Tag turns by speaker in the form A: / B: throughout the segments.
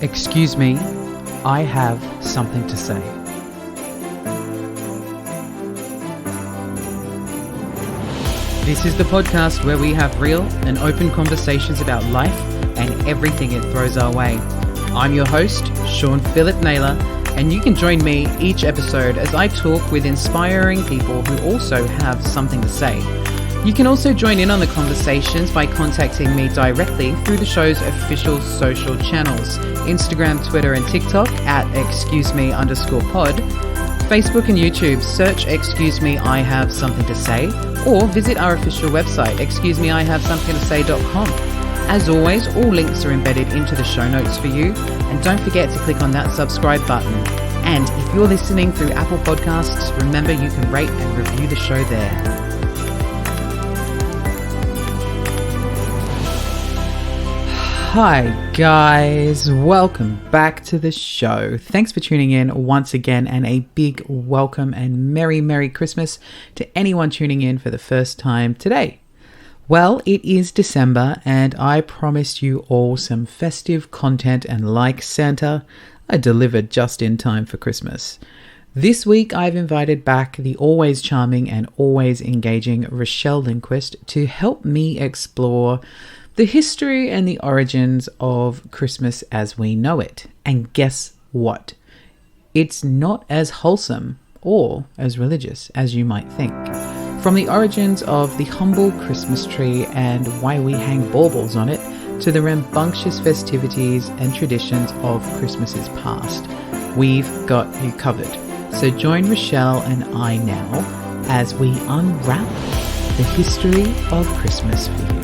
A: Excuse me, I have something to say. This is the podcast where we have real and open conversations about life and everything it throws our way. I'm your host, Sean Philip Naylor, and you can join me each episode as I talk with inspiring people who also have something to say. You can also join in on the conversations by contacting me directly through the show's official social channels, Instagram, Twitter, and TikTok at excuseme_pod, Facebook and YouTube, search Excuse Me, I Have Something to Say, or visit our official website, excusemeihavesomethingtosay.com. As always, all links are embedded into the show notes for you, and don't forget to click on that subscribe button. And if you're listening through Apple Podcasts, remember you can rate and review the show there. Hi guys, welcome back to the show. Thanks for tuning in once again, and a big welcome and Merry Christmas to anyone tuning in for the first time today. Well, it is December and I promised you all some festive content, and like Santa, I delivered just in time for Christmas. This week I've invited back the always charming and always engaging Rochelle Lindquist to help me explore the history and the origins of Christmas as we know it. And guess what? It's not as wholesome or as religious as you might think. From the origins of the humble Christmas tree and why we hang baubles on it, to the rambunctious festivities and traditions of Christmases past, we've got you covered. So join Rochelle and I now as we unwrap the history of Christmas for you.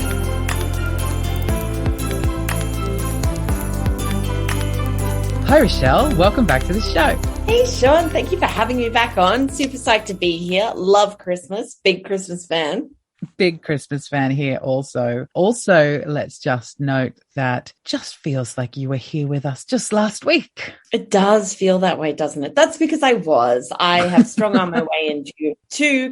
A: Hi Rochelle, welcome back to the show.
B: Hey Sean, thank you for having me back on. Super psyched to be here. Love Christmas. Big Christmas fan.
A: Big Christmas fan here also. Also, let's just note that just feels like you were here with us just last week.
B: It does feel that way, doesn't it? That's because I have strung on my way into two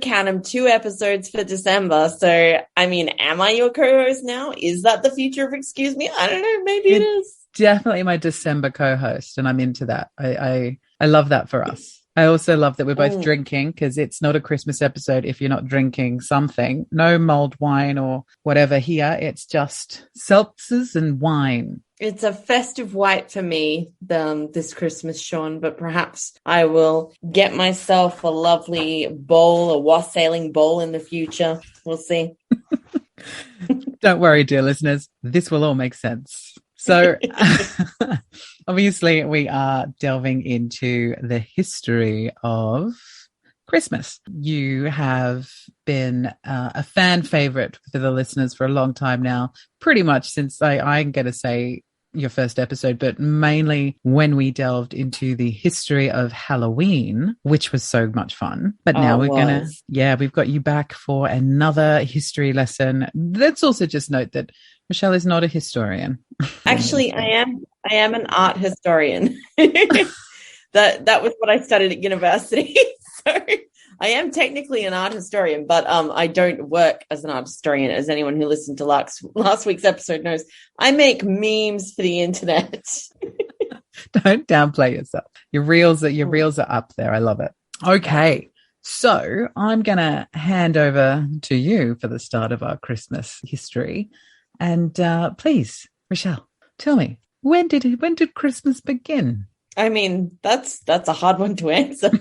B: episodes for December. So, I mean, am I your co-host now? Is that the future of Excuse Me? I don't know. Maybe it is.
A: Definitely my December co-host, and I'm into that. I love that for us. I also love that we're both drinking, because it's not a Christmas episode if you're not drinking something. No mulled wine or whatever here. It's just seltzers and wine.
B: It's a festive white for me this Christmas, Sean, but perhaps I will get myself a lovely bowl, a wassailing bowl in the future. We'll see.
A: Don't worry, dear listeners. This will all make sense. So obviously we are delving into the history of Christmas. You have been a fan favorite for the listeners for a long time now, pretty much since I'm going to say your first episode, but mainly when we delved into the history of Halloween, which was so much fun. But now we've got you back for another history lesson. Let's also just note that Rochelle is not a historian.
B: Actually, I am an art historian. That was what I studied at university. So I am technically an art historian, but I don't work as an art historian. As anyone who listened to last week's episode knows, I make memes for the internet.
A: Don't downplay yourself. Your reels are up there. I love it. Okay. So I'm going to hand over to you for the start of our Christmas history. And please, Rochelle, tell me, when did Christmas begin?
B: I mean, that's a hard one to answer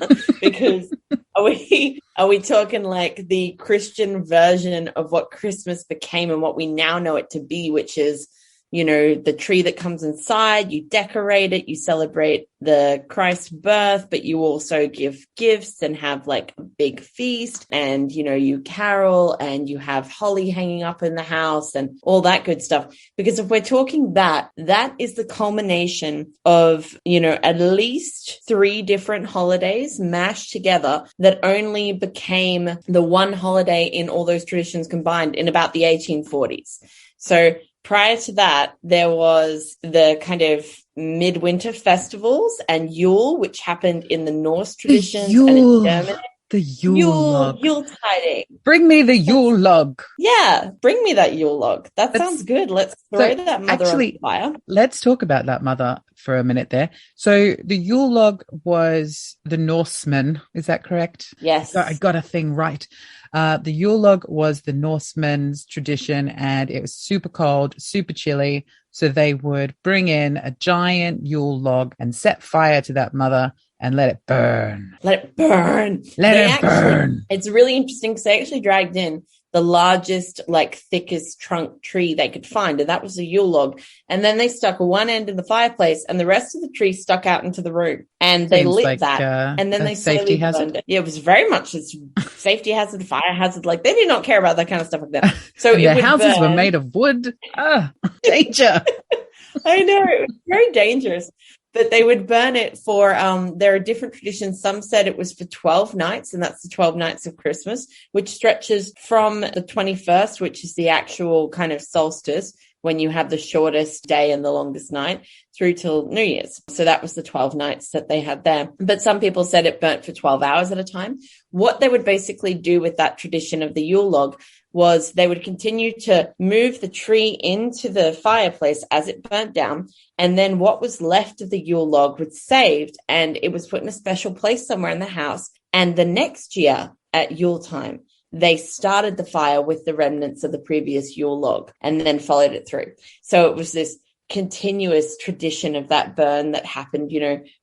B: because are we talking like the Christian version of what Christmas became and what we now know it to be, which is, you know, the tree that comes inside, you decorate it, you celebrate the Christ's birth, but you also give gifts and have like a big feast, and, you know, you carol and you have holly hanging up in the house and all that good stuff. Because if we're talking that is the culmination of, you know, at least 3 different holidays mashed together that only became the one holiday in all those traditions combined in about the 1840s. So prior to that, there was the kind of midwinter festivals and Yule, which happened in the Norse traditions and in Germany.
A: The Yule log.
B: Yule tiding.
A: Bring me the Yule log.
B: Yeah, bring me that Yule log. That sounds good. Let's throw that mother on the fire.
A: Let's talk about that mother for a minute there. So the Yule log was the Norsemen. Is that correct?
B: Yes.
A: I got a thing right. The Yule log was the Norsemen's tradition, and it was super cold, super chilly. So they would bring in a giant Yule log and set fire to that mother and let it burn.
B: Let it burn.
A: Burn.
B: It's really interesting because they actually dragged in the largest, thickest trunk tree they could find, and that was a Yule log. And then they stuck one end in the fireplace, and the rest of the tree stuck out into the room. And they lit that, and then they slowly burned it. Yeah, it was very much a safety hazard, fire hazard. Like, they did not care about that kind of stuff like that. So
A: their houses were made of wood. Danger.
B: I know, it was very dangerous. But they would burn it for, there are different traditions. Some said it was for 12 nights, and that's the 12 nights of Christmas, which stretches from the 21st, which is the actual kind of solstice, when you have the shortest day and the longest night, through till New Year's. So that was the 12 nights that they had there. But some people said it burnt for 12 hours at a time. What they would basically do with that tradition of the Yule log was they would continue to move the tree into the fireplace as it burnt down. And then what was left of the Yule log was saved, and it was put in a special place somewhere in the house. And the next year at Yule time, they started the fire with the remnants of the previous Yule log and then followed it through. So it was this continuous tradition of that burn that happened,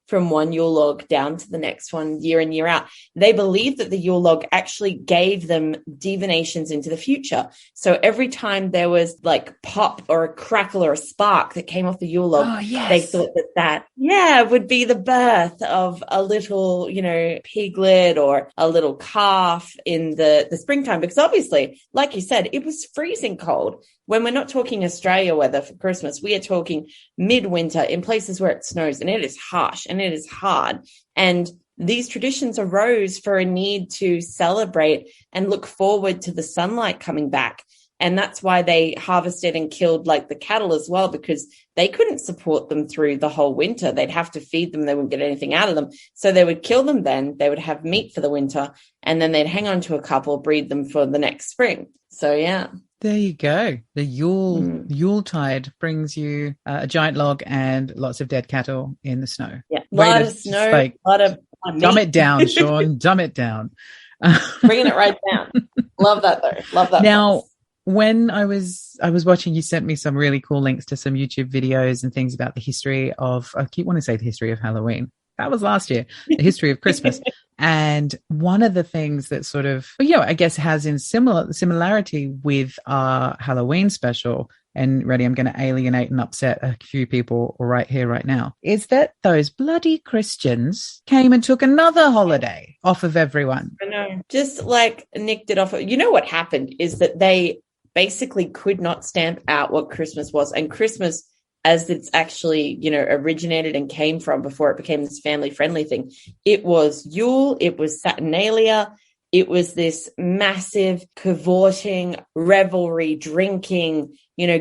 B: from one Yule log down to the next one, year in, year out. They believed that the Yule log actually gave them divinations into the future. So every time there was pop or a crackle or a spark that came off the Yule log, they thought that would be the birth of a little, piglet or a little calf in the springtime. Because obviously, like you said, it was freezing cold. When we're not talking Australia weather for Christmas, we are talking midwinter in places where it snows, and it is harsh and it is hard. And these traditions arose for a need to celebrate and look forward to the sunlight coming back. And that's why they harvested and killed the cattle as well, because they couldn't support them through the whole winter. They'd have to feed them. They wouldn't get anything out of them. So they would kill them then. They would have meat for the winter, and then they'd hang on to a couple, breed them for the next spring. So, yeah.
A: There you go. The Yuletide brings you a giant log and lots of dead cattle in the snow.
B: Yeah, a lot of snow, a lot of meat.
A: Dumb it down, Sean. Dumb it down.
B: Bringing it right down. Love that, though. Love that.
A: Now, when I was watching, you sent me some really cool links to some YouTube videos and things about the history of, I keep wanting to say the history of Halloween. That was last year, the history of Christmas. And one of the things that sort of, I guess has in similarity with our Halloween special, and ready, I'm going to alienate and upset a few people right here, right now, is that those bloody Christians came and took another holiday off of everyone.
B: I know, just nicked it off. What happened is that they basically could not stamp out what Christmas was, and Christmas, as it's actually, originated and came from before it became this family-friendly thing. It was Yule, it was Saturnalia, it was this massive cavorting, revelry, drinking,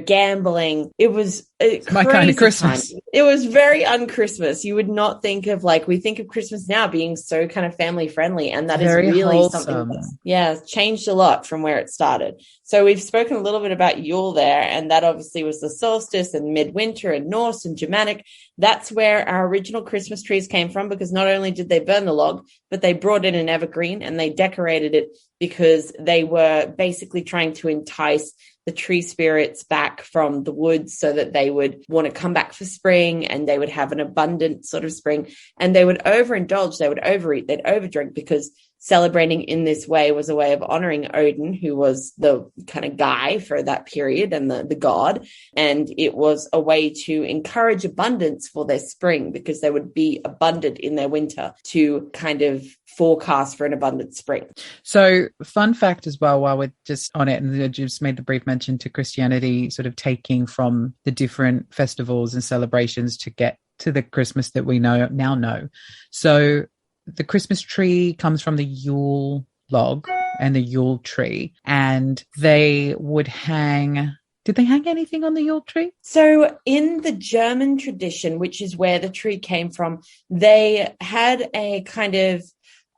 B: gambling. It was
A: my kind of Christmas.
B: Time. It was very un-Christmas. You would not think of we think of Christmas now being so kind of family friendly, and that very is really wholesome. Something that's changed a lot from where it started. So we've spoken a little bit about Yule there, and that obviously was the solstice and midwinter and Norse and Germanic. That's where our original Christmas trees came from, because not only did they burn the log, but they brought in an evergreen and they decorated it, because they were basically trying to entice the tree spirits back from the woods so that they would want to come back for spring, and they would have an abundant sort of spring, and they would overindulge, they would overeat, they'd overdrink, because celebrating in this way was a way of honoring Odin, who was the kind of guy for that period and the god. And it was a way to encourage abundance for their spring, because they would be abundant in their winter to kind of forecast for an abundant spring.
A: So fun fact as well, while we're just on it, and I just made the brief mention to Christianity sort of taking from the different festivals and celebrations to get to the Christmas that we now know. So the Christmas tree comes from the Yule log and the Yule tree, and they would hang. Did they hang anything on the Yule tree?
B: So in the German tradition, which is where the tree came from, they had a kind of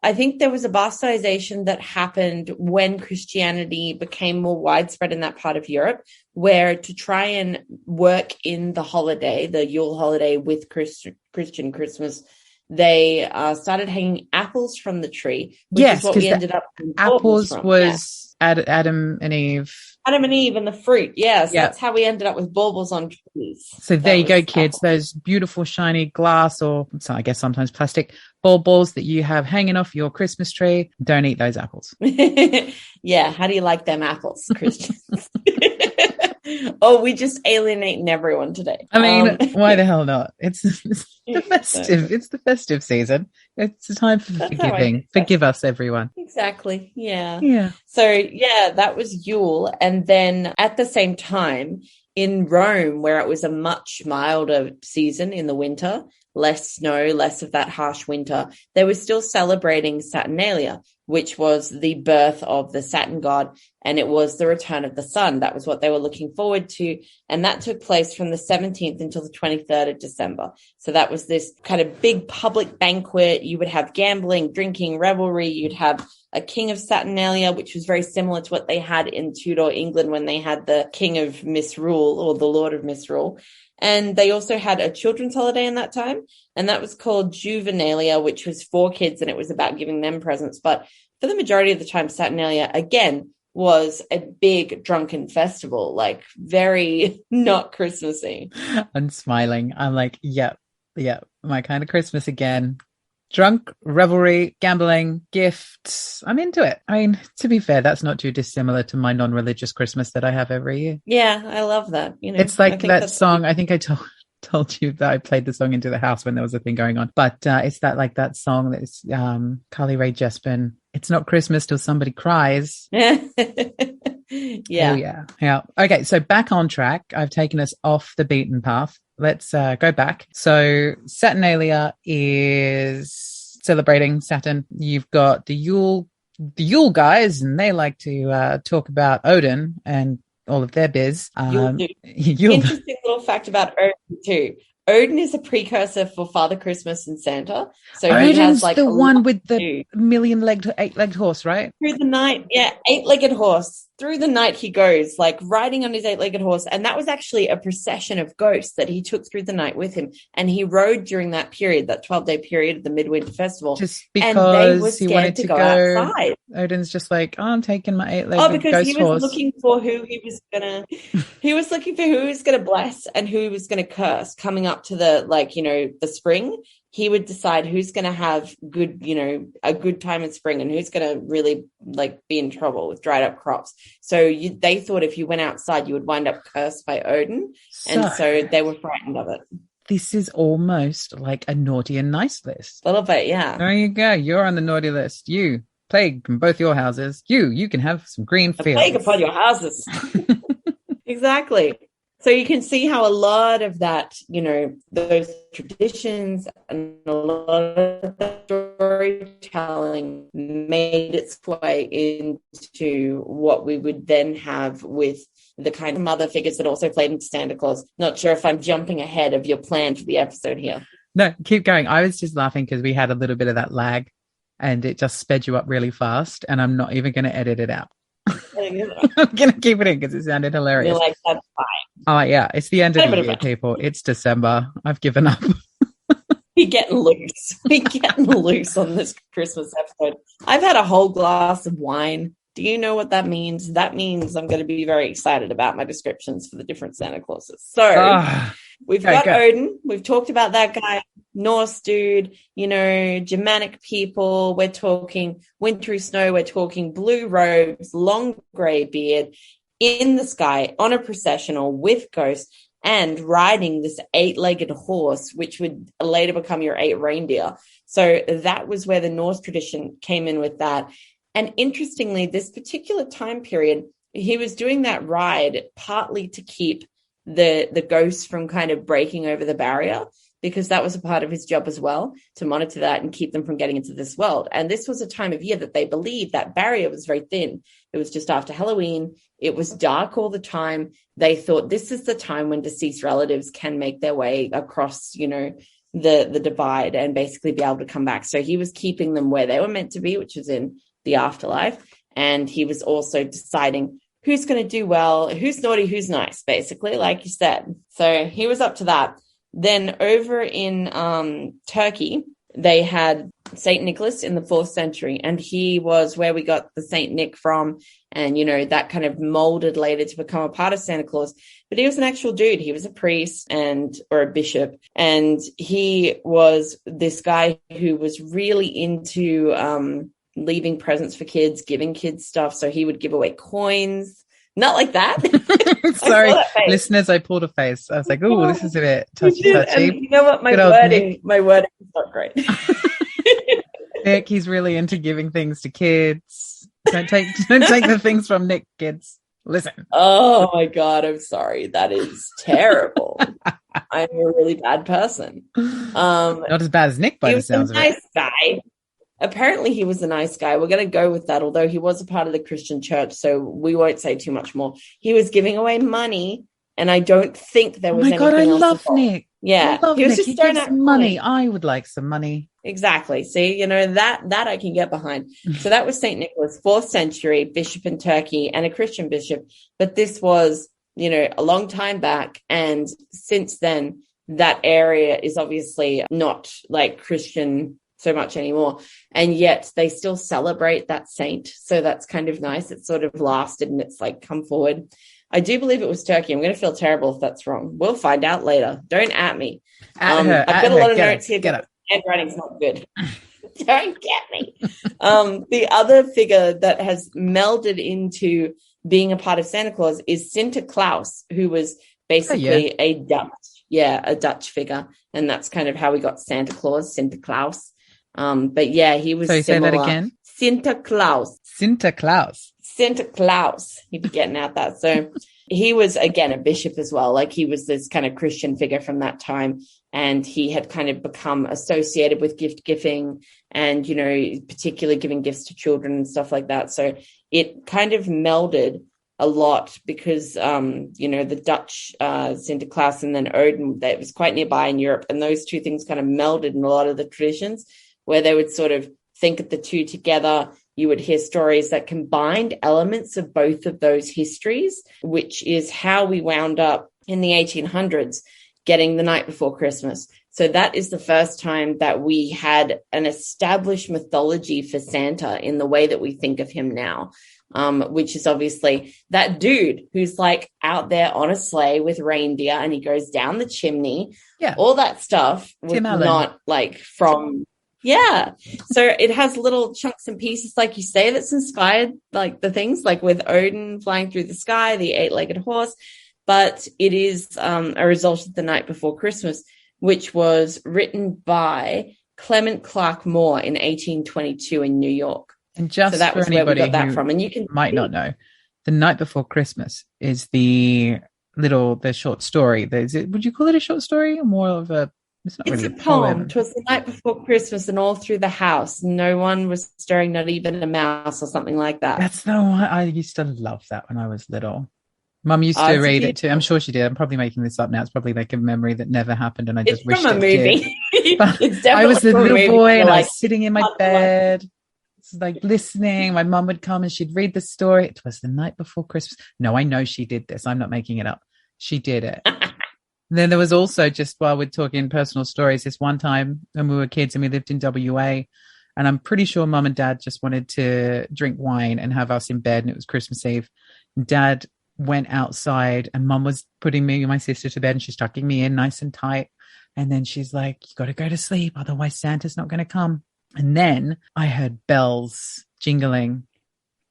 B: I think there was a bastardization that happened when Christianity became more widespread in that part of Europe, where to try and work in the holiday, the Yule holiday with Christian Christmas, they started hanging apples from the tree, which is what we ended up with
A: apples from. Was Adam and Eve.
B: Adam and Eve and the fruit. Yes, that's how we ended up with baubles on trees.
A: So there you go, kids. Apples. Those beautiful, shiny glass or I guess sometimes plastic baubles that you have hanging off your Christmas tree. Don't eat those apples.
B: Yeah. How do you like them apples, Christians? Oh, we just alienating everyone today.
A: I mean, why the hell not? It's the festive. It's the festive season. It's a time for forgiving. Forgive us, everyone.
B: Exactly. Yeah.
A: Yeah.
B: So yeah, that was Yule. And then at the same time in Rome, where it was a much milder season in the winter, less snow, less of that harsh winter, they were still celebrating Saturnalia, which was the birth of the Saturn god, and it was the return of the sun. That was what they were looking forward to, and that took place from the 17th until the 23rd of December. So that was this kind of big public banquet. You would have gambling, drinking, revelry. You'd have a king of Saturnalia, which was very similar to what they had in Tudor England when they had the king of misrule or the lord of misrule. And they also had a children's holiday in that time, and that was called Juvenalia, which was for kids, and it was about giving them presents. But for the majority of the time, Saturnalia, again, was a big drunken festival, like very not Christmassy.
A: I'm smiling. I'm like, yep, my kind of Christmas again. Drunk, revelry, gambling, gifts. I'm into it. I mean, to be fair, that's not too dissimilar to my non-religious Christmas that I have every year.
B: Yeah, I love that. You know,
A: it's like that song. I think I told you that I played the song into the house when there was a thing going on. But it's that song that's Carly Rae Jepsen. It's not Christmas till somebody cries.
B: Yeah.
A: Oh, yeah. Okay, so back on track. I've taken us off the beaten path. Let's go back. So Saturnalia is celebrating Saturn. You've got the Yule guys, and they like to talk about Odin and all of their biz.
B: Interesting little fact about Odin too. Odin is a precursor for Father Christmas and Santa. So
A: Odin's
B: he has like
A: the one with the eight-legged horse, right?
B: Through the night, yeah, eight-legged horse. Through the night he goes, like riding on his eight-legged horse. And that was actually a procession of ghosts that he took through the night with him. And he rode during that period, that 12-day period of the Midwinter Festival.
A: Just because he wanted to go
B: outside.
A: Odin's just like, I'm taking my eight-legged ghost horse.
B: Oh, because he was looking for who he was gonna bless and who he was gonna curse coming up to the spring. He would decide who's going to have a good time in spring and who's going to really be in trouble with dried up crops. So they thought if you went outside, you would wind up cursed by Odin. And so they were frightened of it.
A: This is almost like a naughty and nice list.
B: A little bit, yeah.
A: There you go. You're on the naughty list. You, plague from both your houses. You can have some green fields.
B: A plague upon your houses. Exactly. So you can see how a lot of that, those traditions and a lot of that storytelling made its way into what we would then have with the kind of mother figures that also played into Santa Claus. Not sure if I'm jumping ahead of your plan for the episode here.
A: No, keep going. I was just laughing because we had a little bit of that lag and it just sped you up really fast, and I'm not even going to edit it out. I'm going to keep it in because it sounded hilarious.
B: You're like, that's fine.
A: Oh, yeah. It's the end of the year, people. It's December. I've given up.
B: We're getting loose on this Christmas episode. I've had a whole glass of wine. Do you know what that means? That means I'm going to be very excited about my descriptions for the different Santa Clauses. So we've got Odin. We've talked about that guy, Norse dude, Germanic people. We're talking wintry snow. We're talking blue robes, long gray beard, in the sky on a processional with ghosts and riding this eight-legged horse, which would later become your eight reindeer. So that was where the Norse tradition came in with that. And interestingly, this particular time period, he was doing that ride partly to keep the ghosts from kind of breaking over the barrier, because that was a part of his job as well, to monitor that and keep them from getting into this world. And this was a time of year that they believed that barrier was very thin. It was just after Halloween. It was dark all the time. They thought this is the time when deceased relatives can make their way across, the divide and basically be able to come back. So he was keeping them where they were meant to be, which was in the afterlife. And he was also deciding who's going to do well, who's naughty, who's nice, basically, like you said. So he was up to that. Then over in Turkey, they had Saint Nicholas in the 4th century, and he was where we got the Saint Nick from. And, that kind of molded later to become a part of Santa Claus. But he was an actual dude. He was a priest or a bishop. And he was this guy who was really into leaving presents for kids, giving kids stuff. So he would give away coins. Not like that.
A: Sorry, listeners, I pulled a face. I was like, oh, this is a bit touchy.
B: And you know what? My wording is not great.
A: Nick, he's really into giving things to kids. Don't take the things from Nick, kids. Listen.
B: Oh my God, I'm sorry. That is terrible. I'm a really bad person.
A: Not as bad as Nick by the sounds of it. He was
B: a nice guy. Apparently he was a nice guy. We're going to go with that, although he was a part of the Christian church, so we won't say too much more. He was giving away money, and I don't think there was anything else. Oh my God, I
A: love Nick.
B: Yeah.
A: I love Nick. He gives money. I would like some money.
B: Exactly. See, that I can get behind. So that was St. Nicholas, 4th century, bishop in Turkey and a Christian bishop. But this was, a long time back. And since then, that area is obviously not like Christian so much anymore. And yet they still celebrate that saint. So that's kind of nice. It's sort of lasted and it's like come forward. I do believe it was Turkey. I'm going to feel terrible if that's wrong. We'll find out later. Don't at me. I've got a lot of notes here. Get handwriting's not good. Don't get me. The other figure that has melded into being a part of Santa Claus is Sinterklaas, who was basically a Dutch figure. And that's kind of how we got Santa Claus, Sinterklaas. But yeah, he was similar.
A: Say that again.
B: Sinterklaas. You'd be getting out that. So he was, again, a bishop as well. Like he was this kind of Christian figure from that time. And he had kind of become associated with gift giving and, particularly giving gifts to children and stuff like that. So it kind of melded a lot because, the Dutch Sinterklaas and then Odin, that was quite nearby in Europe. And those two things kind of melded in a lot of the traditions where they would sort of think of the two together. You would hear stories that combined elements of both of those histories, which is how we wound up in the 1800s getting the night before Christmas. So that is the first time that we had an established mythology for Santa in the way that we think of him now, which is obviously that dude who's like out there on a sleigh with reindeer and he goes down the chimney. Yeah. All that stuff was not like from... Yeah. So it has little chunks and pieces, like you say, that's inspired like the things like with Odin flying through the sky, the 8-legged horse. But it is a result of The Night Before Christmas, which was written by Clement Clark Moore in 1822 in New York.
A: And just so that for was where we got that from. And you can might not know, The Night Before Christmas is the short story. Would you call it a short story or more of a... It's
B: really a poem. It was the night before Christmas and all through the house. No one was stirring, not even a mouse or something like that.
A: That's the one. I used to love that when I was little. Mum used to read it too. I'm sure she did. I'm probably making this up now. It's probably like a memory that never happened and I just wished it did. It's definitely I was a little boy and I was sitting in my bed, like listening. My mum would come and she'd read the story. It was the night before Christmas. No, I know she did this. I'm not making it up. She did it. Then there was also, just while we're talking personal stories, this one time when we were kids and we lived in WA, and I'm pretty sure Mum and Dad just wanted to drink wine and have us in bed, and it was Christmas Eve. And Dad went outside and Mum was putting me and my sister to bed and she's tucking me in nice and tight. And then she's like, you got to go to sleep, otherwise Santa's not going to come. And then I heard bells jingling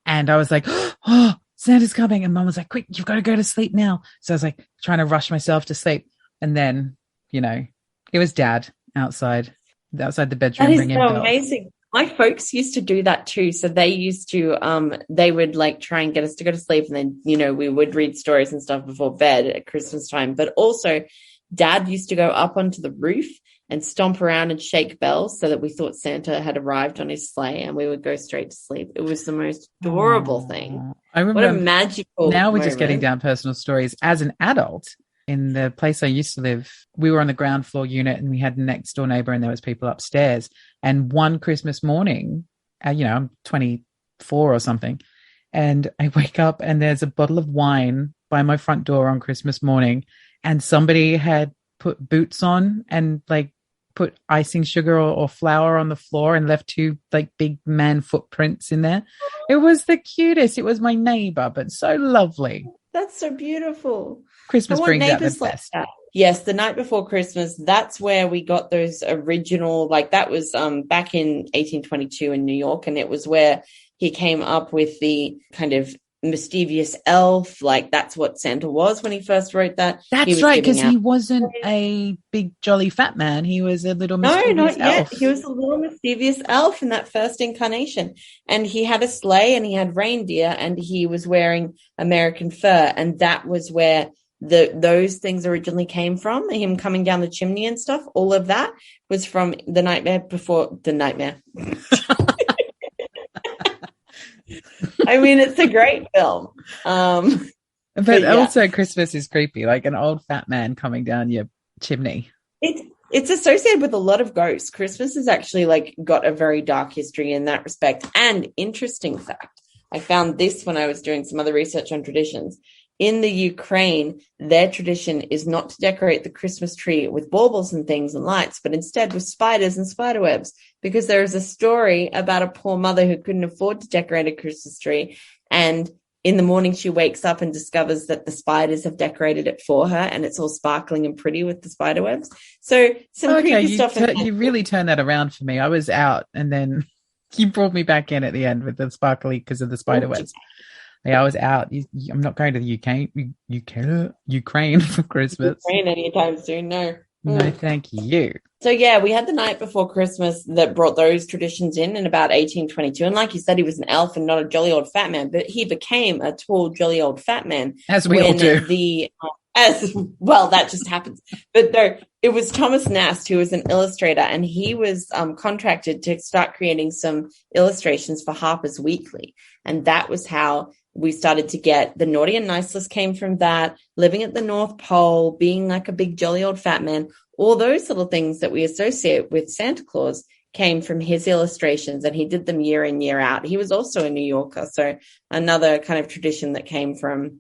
A: and I was like, oh, Santa's coming. And Mum was like, quick, you've got to go to sleep now. So I was like trying to rush myself to sleep. And then, it was Dad outside the bedroom.
B: That is so amazing. My folks used to do that too. So they used to, they would like try and get us to go to sleep. And then, we would read stories and stuff before bed at Christmas time. But also Dad used to go up onto the roof and stomp around and shake bells so that we thought Santa had arrived on his sleigh and we would go straight to sleep. It was the most adorable thing.
A: I remember.
B: What a magical
A: Now we're just getting down personal stories. As an adult, in the place I used to live, we were on the ground floor unit and we had a next door neighbor and there was people upstairs. And one Christmas morning, I'm 24 or something, and I wake up and there's a bottle of wine by my front door on Christmas morning, and somebody had put boots on and like put icing sugar or flour on the floor and left two like big man footprints in there. It was the cutest. It was my neighbor, but so lovely.
B: That's so beautiful.
A: Christmas brings out the best.
B: Like yes, the night before Christmas, that's where we got those original, like that was back in 1822 in New York, and it was where he came up with the kind of mischievous elf. Like that's what Santa was when he first wrote that.
A: That's right, because he wasn't a big jolly fat man. He was a little mischievous elf.
B: He was a little mischievous elf in that first incarnation, and he had a sleigh and he had reindeer and he was wearing American fur, and that was where those things originally came from. Him coming down the chimney and stuff, all of that was from The Nightmare Before the Nightmare. I mean, it's a great film.
A: But also Christmas is creepy, like an old fat man coming down your chimney.
B: It's associated with a lot of ghosts. Christmas has actually like got a very dark history in that respect. And interesting fact, I found this when I was doing some other research on traditions. In the Ukraine, their tradition is not to decorate the Christmas tree with baubles and things and lights, but instead with spiders and spider webs, because there is a story about a poor mother who couldn't afford to decorate a Christmas tree. And in the morning, she wakes up and discovers that the spiders have decorated it for her, and it's all sparkling and pretty with the spider webs. So some creepy stuff.
A: You really turned that around for me. I was out, and then you brought me back in at the end with the sparkly because of the spider webs. Yeah, I was out. I'm not going to the Ukraine for Christmas.
B: Ukraine anytime soon, no.
A: No, thank you.
B: So, yeah, we had the night before Christmas that brought those traditions in about 1822. And like you said, he was an elf and not a jolly old fat man, but he became a tall, jolly old fat man.
A: As we all do.
B: As well, that just happens. But no, it was Thomas Nast, who was an illustrator, and he was contracted to start creating some illustrations for Harper's Weekly. And that was how we started to get the Naughty and Nice list came from that, living at the North Pole, being like a big jolly old fat man. All those little things that we associate with Santa Claus came from his illustrations, and he did them year in, year out. He was also a New Yorker, so another kind of tradition that came from,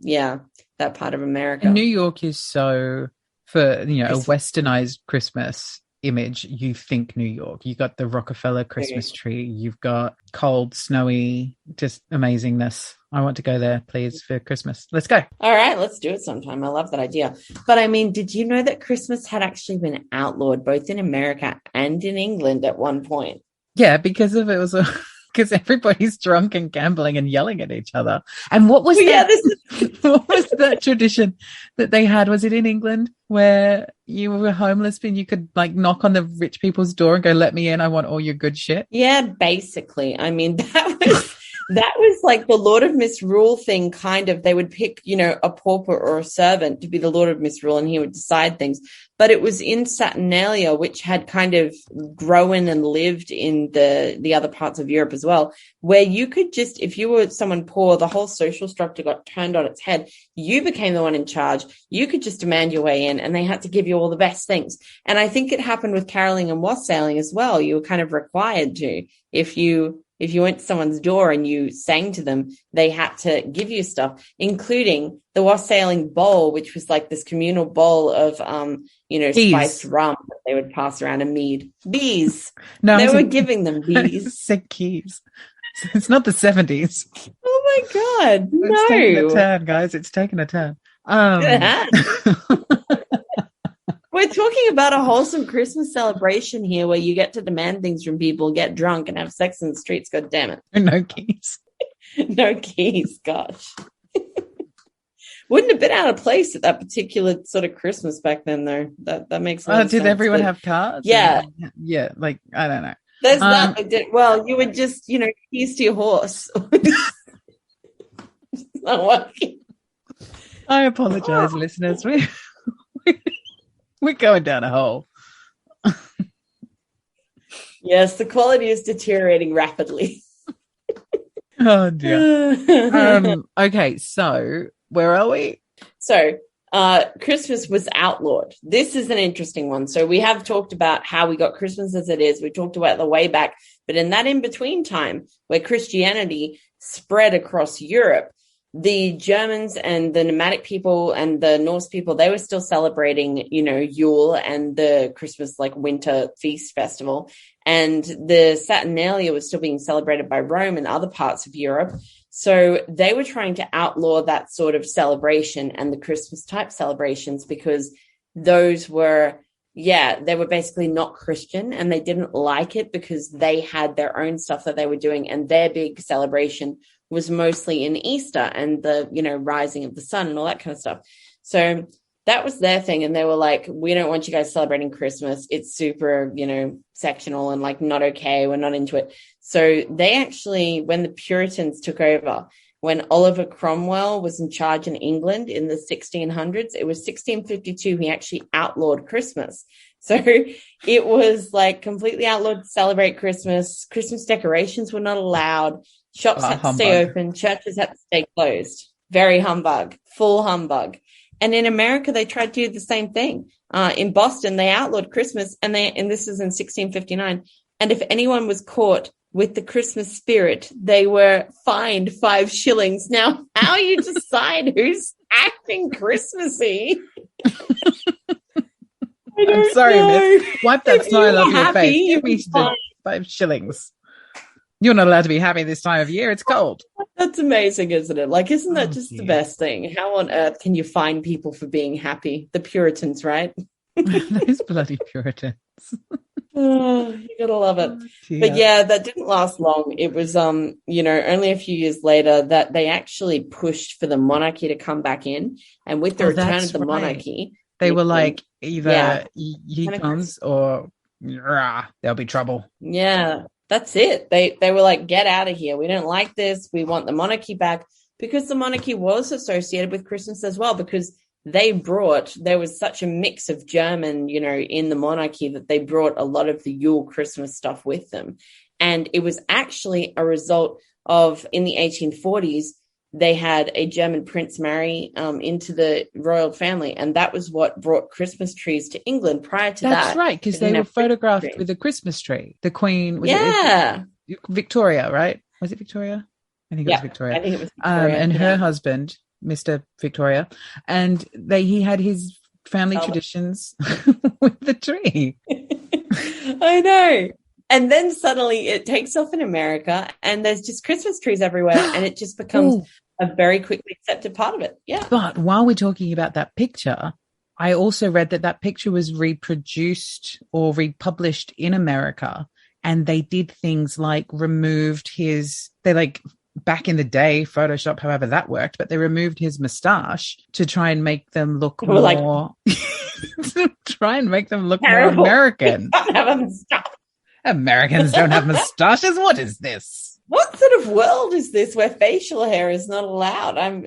B: that part of America.
A: And New York is so, for, a westernized Christmas image, you think New York. You got the Rockefeller Christmas tree. You've got cold, snowy, just amazingness. I want to go there, please, for Christmas. Let's go.
B: All right, let's do it sometime. I love that idea. But I mean, did you know that Christmas had actually been outlawed both in America and in England at one point?
A: Yeah, because because everybody's drunk and gambling and yelling at each other. And what was what was that tradition that they had? Was it in England where you were homeless and you could like knock on the rich people's door and go, "Let me in, I want all your good shit"?
B: Yeah, basically. I mean, that was like the Lord of Misrule thing, kind of. They would pick, a pauper or a servant to be the Lord of Misrule, and he would decide things. But it was in Saturnalia, which had kind of grown and lived in the other parts of Europe as well, where you could just, if you were someone poor, the whole social structure got turned on its head. You became the one in charge. You could just demand your way in, and they had to give you all the best things. And I think it happened with caroling and wassailing as well. You were kind of required to, if you went to someone's door and you sang to them, they had to give you stuff, including the wassailing bowl, which was like this communal bowl of, spiced rum that they would pass around, and mead. Bees. No, they were giving them bees.
A: Sick keys. It's not the 70s.
B: Oh my God. No.
A: It's taking a turn, guys. It's taking a turn.
B: We're talking about a wholesome Christmas celebration here where you get to demand things from people, get drunk, and have sex in the streets. God damn it.
A: No keys.
B: No keys, gosh. Wouldn't have been out of place at that particular sort of Christmas back then, though. That makes sense.
A: Did everyone have cards?
B: Yeah.
A: Yeah, like, I don't know.
B: There's that. Well, you would just, keys to your horse. It's not working.
A: I apologize, listeners. We're going down a hole.
B: Yes, the quality is deteriorating rapidly.
A: Oh, dear. Okay, so where are we?
B: So Christmas was outlawed. This is an interesting one. So we have talked about how we got Christmas as it is. We talked about the way back, but in that in-between time where Christianity spread across Europe, the Germans and the nomadic people and the Norse people, they were still celebrating, Yule and the Christmas like winter feast festival. And the Saturnalia was still being celebrated by Rome and other parts of Europe. So they were trying to outlaw that sort of celebration and the Christmas type celebrations because those were, they were basically not Christian and they didn't like it because they had their own stuff that they were doing. And their big celebration was mostly in Easter and the, rising of the sun and all that kind of stuff. So that was their thing. And they were like, we don't want you guys celebrating Christmas. It's super, sectional and like not okay. We're not into it. So they actually, when the Puritans took over, when Oliver Cromwell was in charge in England in the 1600s, it was 1652, he actually outlawed Christmas. So it was like completely outlawed to celebrate Christmas. Christmas decorations were not allowed. Shops had to stay open. Churches had to stay closed. Very humbug, full humbug. And in America, they tried to do the same thing. In Boston, they outlawed Christmas, and this is in 1659. And if anyone was caught with the Christmas spirit, they were fined 5 shillings. Now, how you decide who's acting Christmassy?
A: I'm sorry, miss. Wipe that smile off your face. Give me 5 shillings. You're not allowed to be happy this time of year. It's cold.
B: That's amazing, isn't it? Like, isn't that just the best thing? How on earth can you find people for being happy? The Puritans, right?
A: Those bloody Puritans.
B: Oh, you gotta love it. But yeah, that didn't last long. It was, only a few years later that they actually pushed for the monarchy to come back in. And with the return of the monarchy,
A: they were like, either he comes or there'll be trouble.
B: Yeah. That's it. They were like, get out of here. We don't like this. We want the monarchy back, because the monarchy was associated with Christmas as well, because there was such a mix of German, in the monarchy that they brought a lot of the Yule Christmas stuff with them. And it was actually a result of, in the 1840s, they had a German prince marry into the royal family. And that was what brought Christmas trees to England prior to that.
A: That's right, because they were photographed with a Christmas tree. The Queen, was it Victoria, right? Was it Victoria? I think it was Victoria.
B: I think it was Victoria.
A: And her husband, Mr. Victoria, and he had his family traditions with the tree.
B: I know. And then suddenly it takes off in America and there's just Christmas trees everywhere and it just becomes a very quickly accepted part of it. Yeah.
A: But while we're talking about that picture, I also read that picture was reproduced or republished in America, and they did things like back in the day, Photoshop, however that worked, but they removed his mustache to try and make them look more American.
B: Have a mustache.
A: Americans don't have mustaches. What is this?
B: What sort of world is this where facial hair is not allowed? I'm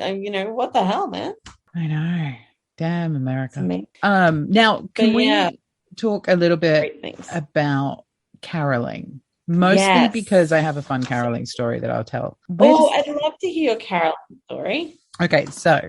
B: what the hell, man?
A: I know. Damn America. Now, can we talk a little bit about caroling? Mostly because I have a fun caroling story that I'll tell.
B: I'd love to hear your caroling story.
A: Okay, so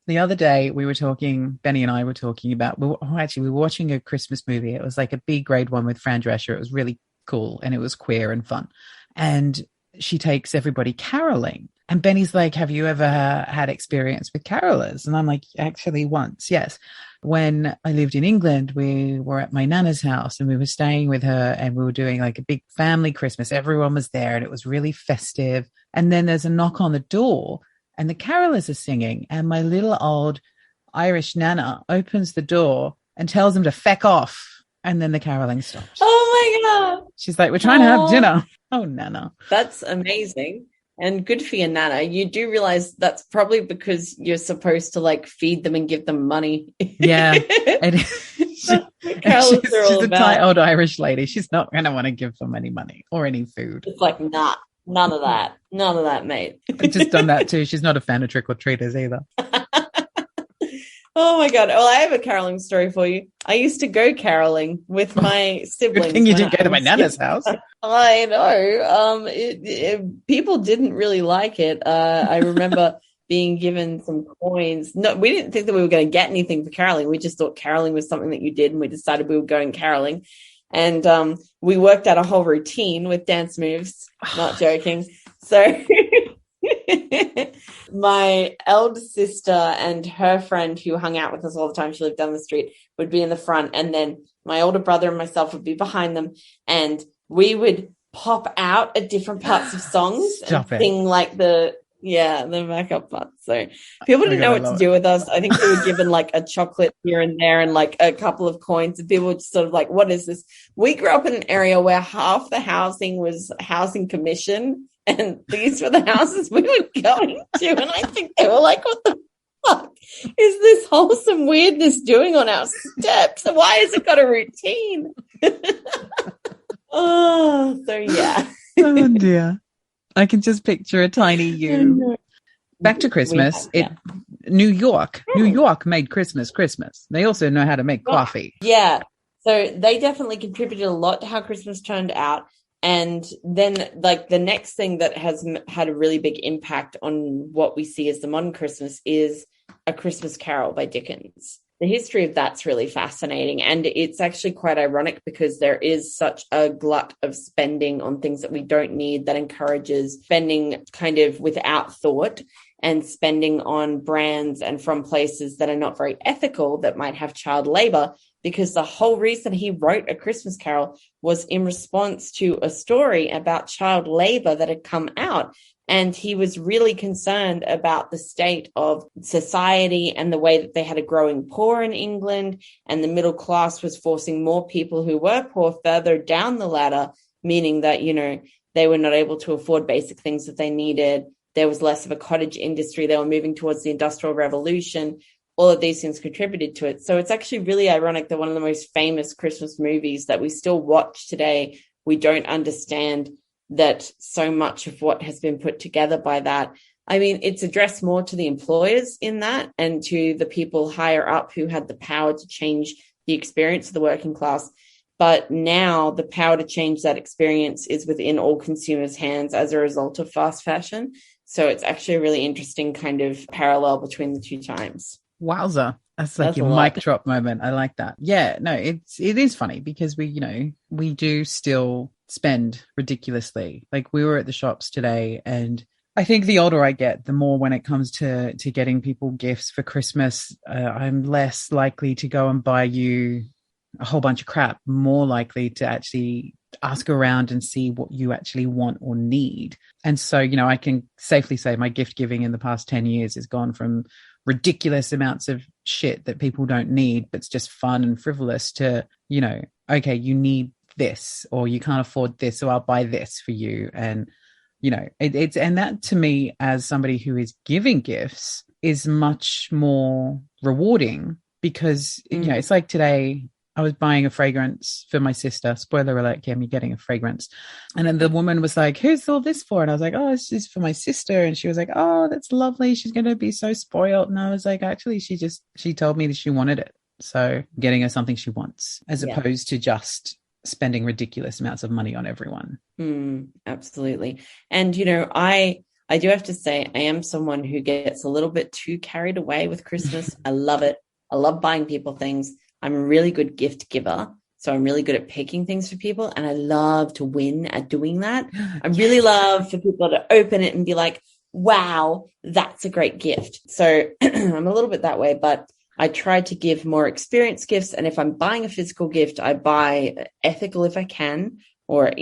A: the other day Benny and I were talking about, we were watching a Christmas movie. It was like a B grade one with Fran Drescher. It was really cool and it was queer and fun. And she takes everybody caroling. And Benny's like, have you ever had experience with carolers? And I'm like, actually once, yes. When I lived in England, we were at my nana's house and we were staying with her and we were doing like a big family Christmas. Everyone was there and it was really festive. And then there's a knock on the door and the carolers are singing. And my little old Irish nana opens the door and tells them to feck off. And then the caroling stops.
B: Oh my God.
A: She's like, we're trying to have dinner. Oh, nana.
B: That's amazing. And good for your nana. You do realize that's probably because you're supposed to like feed them and give them money.
A: Yeah. She's a tight old Irish lady. She's not going to want to give them any money or any food.
B: It's like, nah, none of that. None of that, mate.
A: I've just done that too. She's not a fan of trick-or-treaters either.
B: Oh my God. Well, I have a caroling story for you. I used to go caroling with my siblings.
A: Good thing you didn't go to my nana's house.
B: I know. People didn't really like it. I remember being given some coins. No, we didn't think that we were going to get anything for caroling. We just thought caroling was something that you did, and we decided we were going caroling. And we worked out a whole routine with dance moves. Not joking. So my elder sister and her friend who hung out with us all the time, she lived down the street, would be in the front, and then my older brother and myself would be behind them, and we would pop out at different parts of songs and sing like the backup parts. So people didn't know what to do with us. I think we were given like a chocolate here and there and like a couple of coins, and people were just sort of like, what is this? We grew up in an area where half the housing was housing commission, and these were the houses we were going to, and I think they were like, what the fuck is this wholesome weirdness doing on our steps? Why has it got a routine? Oh, so yeah.
A: Oh dear. I can just picture a tiny you. Back to Christmas. New York made Christmas. They also know how to make coffee.
B: Yeah. So they definitely contributed a lot to how Christmas turned out. And then like the next thing that has had a really big impact on what we see as the modern Christmas is A Christmas Carol by Dickens. The history of that's really fascinating. And it's actually quite ironic because there is such a glut of spending on things that we don't need that encourages spending kind of without thought and spending on brands and from places that are not very ethical that might have child labor, because the whole reason he wrote A Christmas Carol was in response to a story about child labor that had come out. And he was really concerned about the state of society and the way that they had a growing poor in England, and the middle class was forcing more people who were poor further down the ladder, meaning that, you know, they were not able to afford basic things that they needed. There was less of a cottage industry. They were moving towards the Industrial Revolution. All of these things contributed to it. So it's actually really ironic that one of the most famous Christmas movies that we still watch today, we don't understand that so much of what has been put together by that. I mean, it's addressed more to the employers in that and to the people higher up who had the power to change the experience of the working class. But now the power to change that experience is within all consumers' hands as a result of fast fashion. So it's actually a really interesting kind of parallel between the two times.
A: Wowza. That's like your mic drop moment. I like that. Yeah, no, it is funny because we do still spend ridiculously. Like we were at the shops today, and I think the older I get, the more when it comes to getting people gifts for Christmas, I'm less likely to go and buy you a whole bunch of crap, more likely to actually ask around and see what you actually want or need. And so, I can safely say my gift giving in the past 10 years has gone from ridiculous amounts of shit that people don't need, but it's just fun and frivolous, to, okay, you need this, or you can't afford this, so I'll buy this for you. And, and that to me, as somebody who is giving gifts, is much more rewarding because, it's like today, I was buying a fragrance for my sister. Spoiler alert, Kim, you're getting a fragrance. And then the woman was like, who's all this for? And I was like, oh, this is for my sister. And she was like, oh, that's lovely. She's going to be so spoiled. And I was like, actually, she told me that she wanted it. So getting her something she wants, as opposed to just spending ridiculous amounts of money on everyone.
B: Absolutely. And, I do have to say, I am someone who gets a little bit too carried away with Christmas. I love it. I love buying people things. I'm a really good gift giver, so I'm really good at picking things for people, and I love to win at doing that. I really love for people to open it and be like, wow, that's a great gift. So I'm a little bit that way, but I try to give more experience gifts, and if I'm buying a physical gift, I buy ethical if I can, or,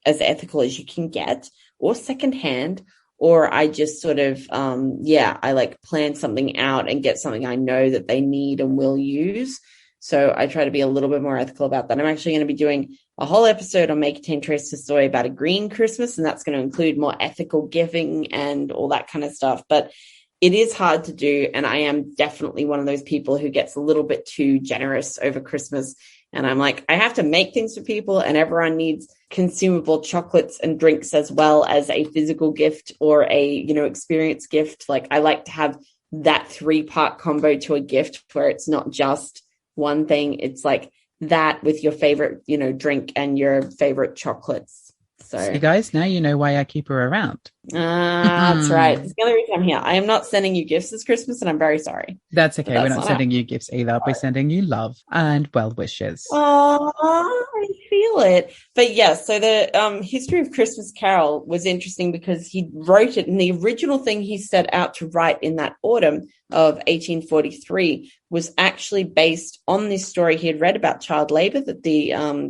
B: as ethical as you can get, or secondhand, or I just sort of, I like plan something out and get something I know that they need and will use. So I try to be a little bit more ethical about that. I'm actually going to be doing a whole episode on Make It 10 Trace to Soy about a green Christmas, and that's going to include more ethical giving and all that kind of stuff. But it is hard to do, and I am definitely one of those people who gets a little bit too generous over Christmas. And I'm like, I have to make things for people, and everyone needs consumable chocolates and drinks as well as a physical gift or a, experience gift. Like I like to have that 3-part combo to a gift where it's not just one thing. It's like that with your favorite, drink and your favorite chocolates. So
A: you guys, now you know why I keep her around.
B: that's right. It's the only reason I'm here. I am not sending you gifts this Christmas, and I'm very sorry.
A: That's okay. We're not sending you gifts either. We're sending you love and well wishes.
B: Oh, I feel it. But yeah, so the History of Christmas Carol was interesting because he wrote it, and the original thing he set out to write in that autumn of 1843 was actually based on this story he had read about child labor, that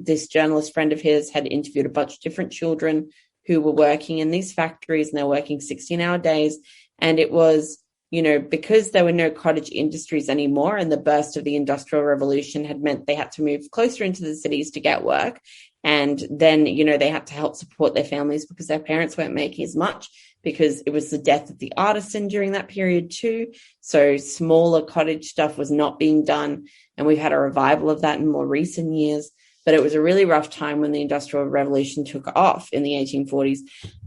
B: this journalist friend of his had interviewed a bunch of different children who were working in these factories, and they're working 16-hour days. And it was, because there were no cottage industries anymore, and the burst of the Industrial Revolution had meant they had to move closer into the cities to get work. And then, they had to help support their families because their parents weren't making as much, because it was the death of the artisan during that period too. So smaller cottage stuff was not being done. And we've had a revival of that in more recent years. But it was a really rough time when the Industrial Revolution took off in the 1840s.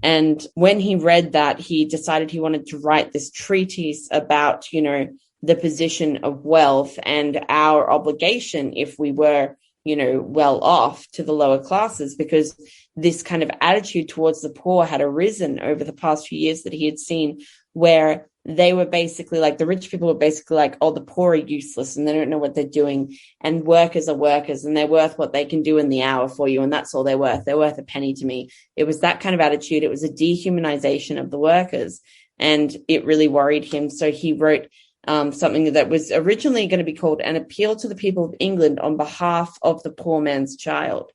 B: And when he read that, he decided he wanted to write this treatise about, the position of wealth and our obligation if we were, well off, to the lower classes, because this kind of attitude towards the poor had arisen over the past few years that he had seen, where they were basically like, the rich people were basically like, oh, the poor are useless and they don't know what they're doing. And workers are workers and they're worth what they can do in the hour for you. And that's all they're worth. They're worth a penny to me. It was that kind of attitude. It was a dehumanization of the workers, and it really worried him. So he wrote something that was originally going to be called An Appeal to the People of England on Behalf of the Poor Man's Child.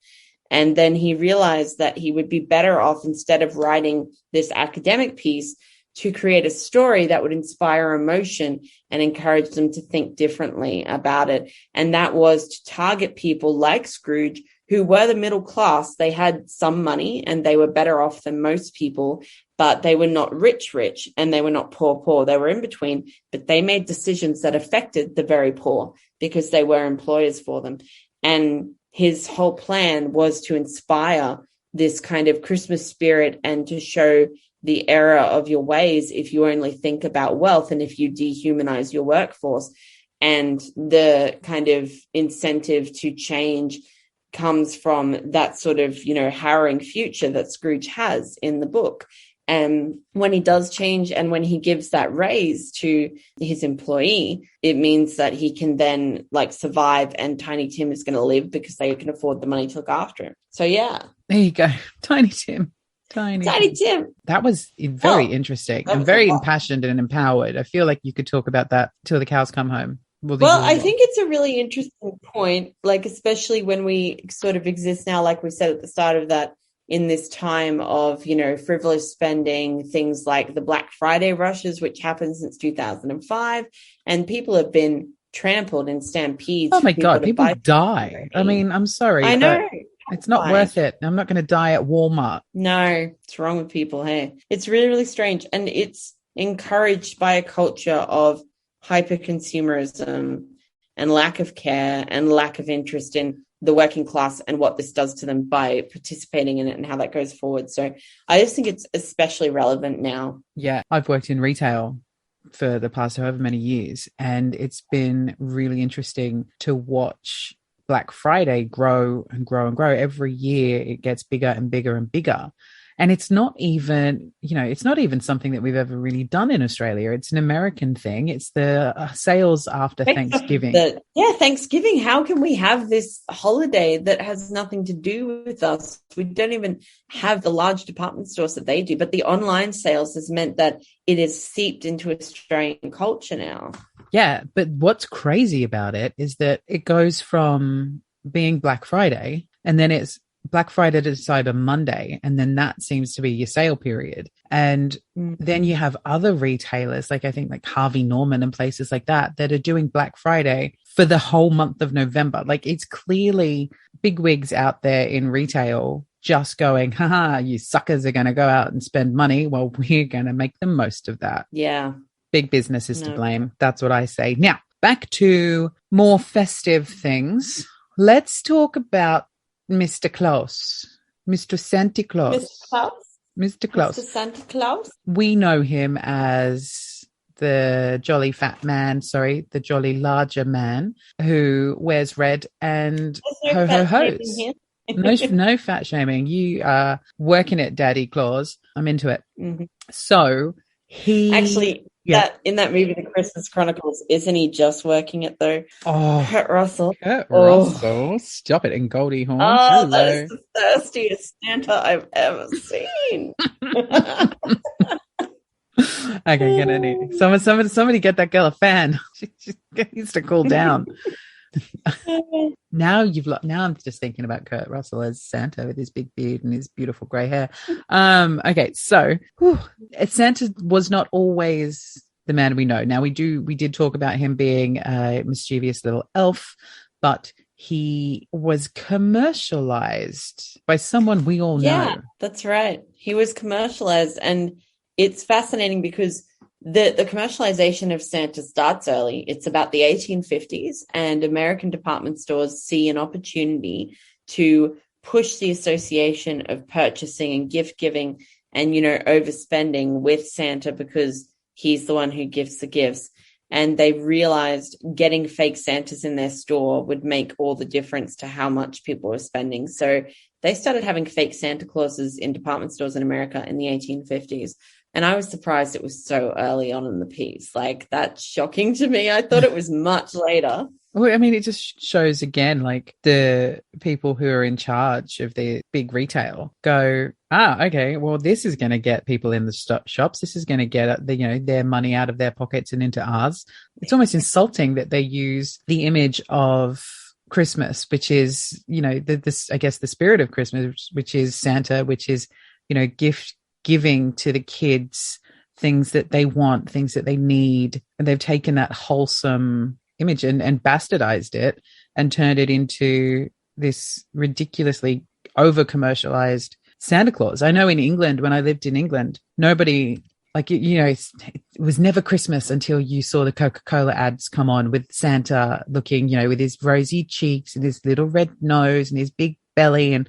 B: And then he realized that he would be better off, instead of writing this academic piece, to create a story that would inspire emotion and encourage them to think differently about it. And that was to target people like Scrooge, who were the middle class. They had some money and they were better off than most people, but they were not rich, and they were not poor. They were in between, but they made decisions that affected the very poor because they were employers for them. And his whole plan was to inspire this kind of Christmas spirit and to show the error of your ways if you only think about wealth and if you dehumanize your workforce. And the kind of incentive to change comes from that sort of, harrowing future that Scrooge has in the book. And when he does change and when he gives that raise to his employee, it means that he can then survive, and Tiny Tim is going to live because they can afford the money to look after him. So yeah.
A: There you go. Tiny Tim. Tiny Tim. That was very interesting and very impassioned and empowered. I feel like you could talk about that till the cows come home.
B: Well, I think it's a really interesting point, especially when we sort of exist now, like we said at the start of that, in this time of, frivolous spending, things like the Black Friday rushes, which happened since 2005, and people have been trampled in stampedes.
A: Oh my God, people die. I mean, I'm sorry.
B: I know.
A: It's not worth it. I'm not going to die at Walmart.
B: No, what's wrong with people here? It's really, really strange. And it's encouraged by a culture of hyper-consumerism and lack of care and lack of interest in the working class and what this does to them by participating in it and how that goes forward. So I just think it's especially relevant now.
A: Yeah, I've worked in retail for the past however many years, and it's been really interesting to watch Black Friday grow and grow and grow. Every year it gets bigger and bigger and bigger. And it's not even, it's not even something that we've ever really done in Australia. It's an American thing. It's the sales after Thanksgiving.
B: Thanksgiving. How can we have this holiday that has nothing to do with us? We don't even have the large department stores that they do, but the online sales has meant that it is seeped into Australian culture now.
A: Yeah, but what's crazy about it is that it goes from being Black Friday, and then it's Black Friday to Cyber Monday, and then that seems to be your sale period. And then you have other retailers, I think Harvey Norman and places like that are doing Black Friday for the whole month of November. It's clearly bigwigs out there in retail just going, haha, you suckers are going to go out and spend money. Well, we're going to make the most of that.
B: Yeah.
A: Big business is to blame. That's what I say. Now, back to more festive things. Let's talk about Mr. Claus, Mr. Santa Claus. Mr. Claus.
B: Mr. Santa Claus.
A: We know him as the jolly fat man, the jolly larger man who wears red and ho-ho-hos. No fat shaming. You are working it, Daddy Claus. I'm into it.
B: Mhm.
A: So
B: Actually,
A: yeah.
B: that in that movie, The Christmas Chronicles, isn't he just working it though?
A: Oh,
B: Kurt Russell.
A: Kurt
B: Oh,
A: Russell. Stop it. And Goldie Hawn.
B: that is
A: Hello.
B: the thirstiest Santa I've ever seen.
A: Okay, somebody get that girl a fan. She needs to cool down. Now I'm just thinking about Kurt Russell as Santa with his big beard and his beautiful grey hair. Okay, so Santa was not always the man we know. Now we did talk about him being a mischievous little elf, but he was commercialized by someone we all
B: Yeah,
A: know.
B: that's right. He was commercialized, and it's fascinating because the commercialization of Santa starts early. It's about the 1850s, and American department stores see an opportunity to push the association of purchasing and gift giving and, overspending with Santa because he's the one who gives the gifts. And they realized getting fake Santas in their store would make all the difference to how much people were spending. So they started having fake Santa Clauses in department stores in America in the 1850s. And I was surprised it was so early on in the piece. Like, that's shocking to me. I thought it was much later.
A: Well, I mean, it just shows again, like the people who are in charge of the big retail go, okay, well, this is going to get people in the shops. This is going to get their money out of their pockets and into ours. It's almost insulting that they use the image of Christmas, which is, I guess the spirit of Christmas, which is Santa, which is, gift giving to the kids things that they want, things that they need. And they've taken that wholesome image and bastardized it and turned it into this ridiculously over commercialized Santa Claus. I know in England, when I lived in England, nobody it was never Christmas until you saw the Coca-Cola ads come on with Santa looking, with his rosy cheeks and his little red nose and his big belly, and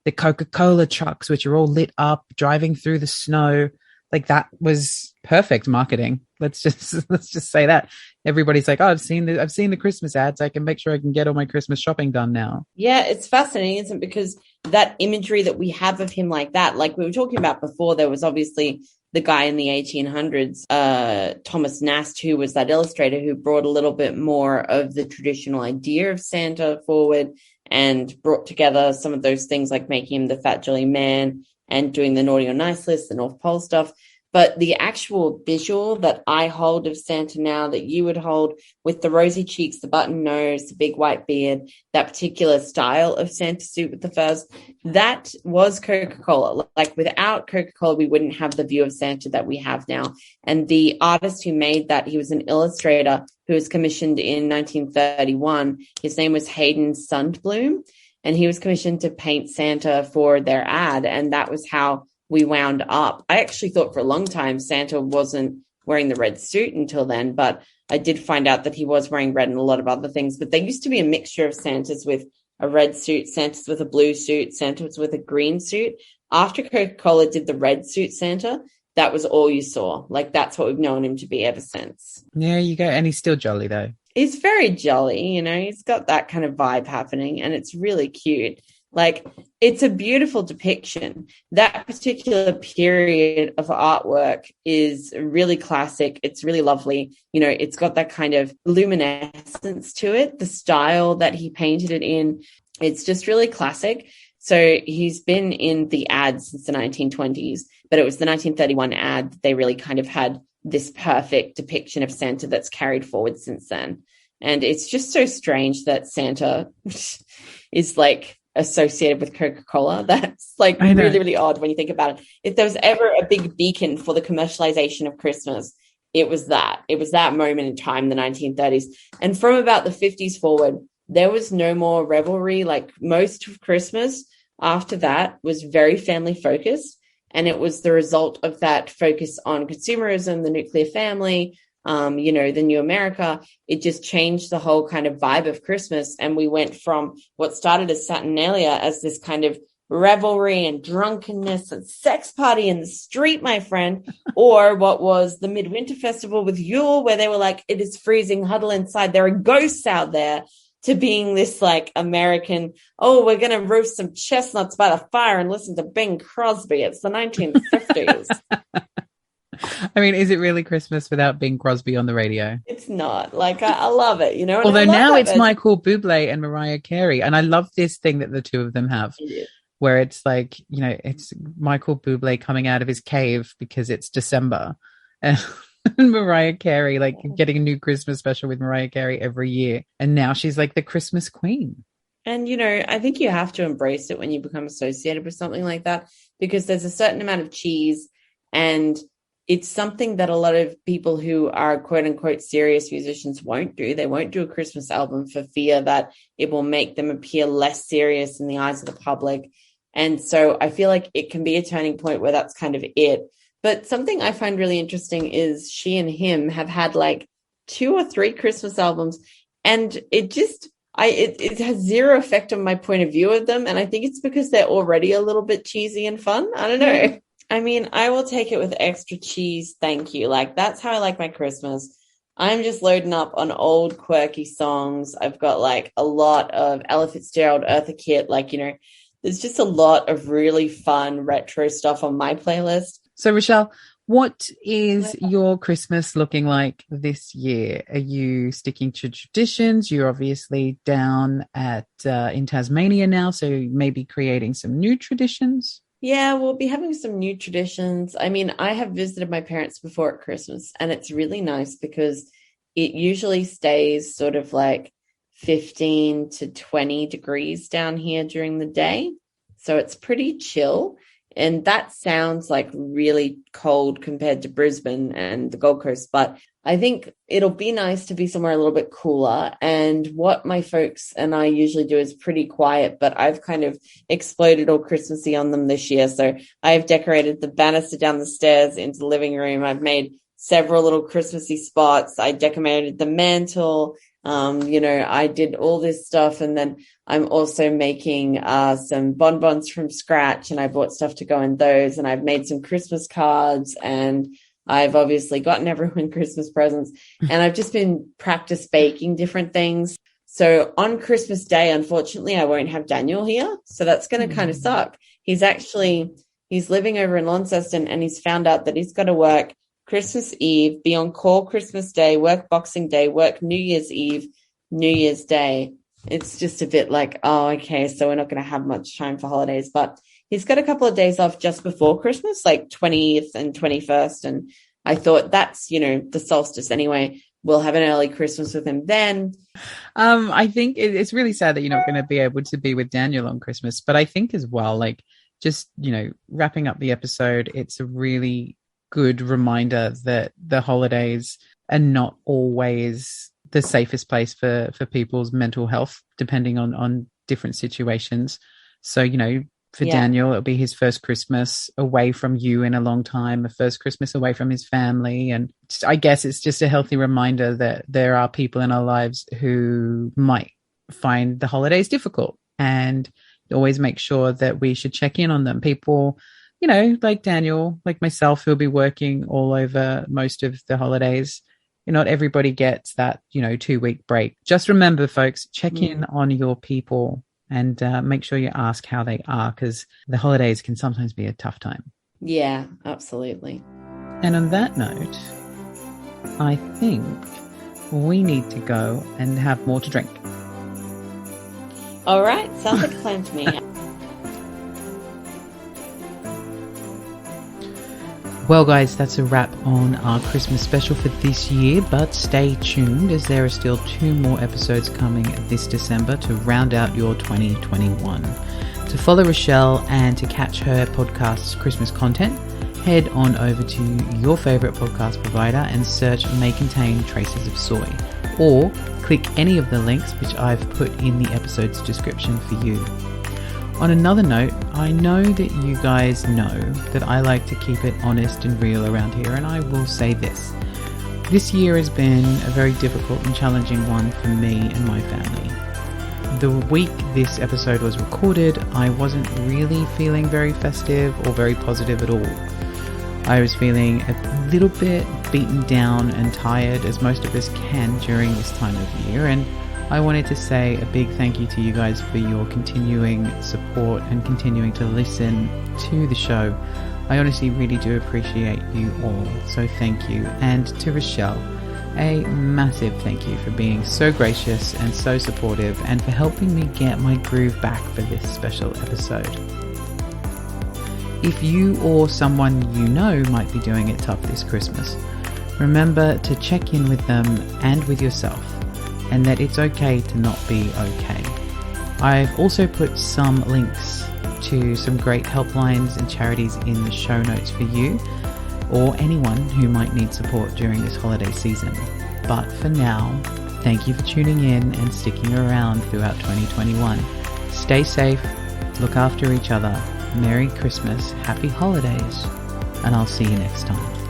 A: the Coca-Cola trucks, which are all lit up, driving through the snow. Like, that was perfect marketing. Let's just say that. Everybody's like, I've seen the Christmas ads. I can make sure I can get all my Christmas shopping done now.
B: Yeah, it's fascinating, isn't it? Because that imagery that we have of him like that, like we were talking about before, there was obviously the guy in the 1800s, Thomas Nast, who was that illustrator who brought a little bit more of the traditional idea of Santa forward and brought together some of those things like making him the fat jolly man and doing the naughty or nice list, the North Pole stuff. But the actual visual that I hold of Santa now, that you would hold, with the rosy cheeks, the button nose, the big white beard, that particular style of Santa suit with the furs, that was Coca-Cola. Like, without Coca-Cola, we wouldn't have the view of Santa that we have now. And the artist who made that, he was an illustrator who was commissioned in 1931. His name was Hayden Sundblom, and he was commissioned to paint Santa for their ad. And that was how we wound up. I actually thought for a long time Santa wasn't wearing the red suit until then, but I did find out that he was wearing red and a lot of other things. But there used to be a mixture of Santas with a red suit, Santas with a blue suit, Santas with a green suit. After Coca-Cola did the red suit Santa, that was all you saw. Like, that's what we've known him to be ever since.
A: There you go. And he's still jolly, though.
B: He's very jolly, he's got that kind of vibe happening, and it's really cute. Like, it's a beautiful depiction. That particular period of artwork is really classic. It's really lovely. It's got that kind of luminescence to it. The style that he painted it in, it's just really classic. So he's been in the ads since the 1920s, but it was the 1931 ad that they really kind of had this perfect depiction of Santa that's carried forward since then. And it's just so strange that Santa is like associated with Coca-Cola. That's like really, really odd when you think about it. If there was ever a big beacon for the commercialization of Christmas, it was that. It was that moment in time, the 1930s. And from about the 50s forward, there was no more revelry. Like, most of Christmas after that was very family focused. And it was the result of that focus on consumerism, the nuclear family, the new America. It just changed the whole kind of vibe of Christmas. And we went from what started as Saturnalia as this kind of revelry and drunkenness and sex party in the street, my friend, or what was the Midwinter Festival with Yule, where they were like, it is freezing, huddle inside, there are ghosts out there. to being this like American, oh, we're going to roast some chestnuts by the fire and listen to Bing Crosby. It's the 1950s.
A: I mean, is it really Christmas without Bing Crosby on the radio?
B: It's not. Like, I love it, you know? And
A: although now it's Michael Bublé and Mariah Carey. And I love this thing that the two of them have, where it's like, you know, it's Michael Bublé coming out of his cave because it's December. And Mariah Carey, like getting a new Christmas special with Mariah Carey every year. And now she's like the Christmas queen.
B: And, you know, I think you have to embrace it when you become associated with something like that, because there's a certain amount of cheese, and it's something that a lot of people who are quote unquote serious musicians won't do. They won't do a Christmas album for fear that it will make them appear less serious in the eyes of the public. And so I feel like it can be a turning point where that's kind of it. But something I find really interesting is she and him have had like 2 or 3 Christmas albums, and it has zero effect on my point of view of them. And I think it's because they're already a little bit cheesy and fun. I don't know. I mean, I will take it with extra cheese. Thank you. Like, that's how I like my Christmas. I'm just loading up on old quirky songs. I've got like a lot of Ella Fitzgerald, Eartha Kitt. Like, you know, there's just a lot of really fun retro stuff on my playlist.
A: So, Rochelle, what is your Christmas looking like this year? Are you sticking to traditions? You're obviously down at in Tasmania now, so maybe creating some new traditions.
B: Yeah, we'll be having some new traditions. I mean, I have visited my parents before at Christmas, and it's really nice because it usually stays sort of like 15 to 20 degrees down here during the day. So it's pretty chill. And that sounds like really cold compared to Brisbane and the Gold Coast. But I think it'll be nice to be somewhere a little bit cooler. And what my folks and I usually do is pretty quiet, but I've kind of exploded all Christmassy on them this year. So I've decorated the banister down the stairs into the living room. I've made several little Christmassy spots. I decorated the mantle. You know, I did all this stuff, and then I'm also making some bonbons from scratch, and I bought stuff to go in those, and I've made some Christmas cards, and I've obviously gotten everyone Christmas presents, and I've just been practice baking different things. So on Christmas Day, unfortunately, I won't have Daniel here, so that's going to kind of suck. He's living over in Launceston, and he's found out that he's got to work Christmas Eve, be on call Christmas Day, work Boxing Day, work New Year's Eve, New Year's Day. It's just a bit like, oh, okay, so we're not going to have much time for holidays. But he's got a couple of days off just before Christmas, like 20th and 21st. And I thought that's, you know, the solstice anyway. We'll have an early Christmas with him then.
A: I think it's really sad that you're not going to be able to be with Daniel on Christmas. But I think as well, like, just, you know, wrapping up the episode, it's a really good reminder that the holidays are not always the safest place for people's mental health, depending on different situations. So, you know, for Daniel, it'll be his first Christmas away from you in a long time, a first Christmas away from his family. And I guess it's just a healthy reminder that there are people in our lives who might find the holidays difficult, and always make sure that we should check in on them. People, you know, like Daniel, like myself, who'll be working all over most of the holidays. Not everybody gets that, you know, 2-week break. Just remember, folks, check in on your people and make sure you ask how they are, because the holidays can sometimes be a tough time.
B: Yeah, absolutely.
A: And on that note, I think we need to go and have more to drink.
B: All right. Sounds like a plan to me.
A: Well, guys, that's a wrap on our Christmas special for this year, but stay tuned as there are still 2 more episodes coming this December to round out your 2021. To follow Rochelle and to catch her podcast's Christmas content, head on over to your favourite podcast provider and search May Contain Traces of Soy, or click any of the links which I've put in the episode's description for you. On another note, I know that you guys know that I like to keep it honest and real around here, and I will say this. This year has been a very difficult and challenging one for me and my family. The week this episode was recorded, I wasn't really feeling very festive or very positive at all. I was feeling a little bit beaten down and tired, as most of us can during this time of year, and I wanted to say a big thank you to you guys for your continuing support and continuing to listen to the show. I honestly really do appreciate you all, so thank you. And to Rochelle, a massive thank you for being so gracious and so supportive and for helping me get my groove back for this special episode. If you or someone you know might be doing it tough this Christmas, remember to check in with them and with yourself, and that it's okay to not be okay. I've also put some links to some great helplines and charities in the show notes for you or anyone who might need support during this holiday season. But for now, thank you for tuning in and sticking around throughout 2021. Stay safe, look after each other, Merry Christmas, Happy Holidays, and I'll see you next time.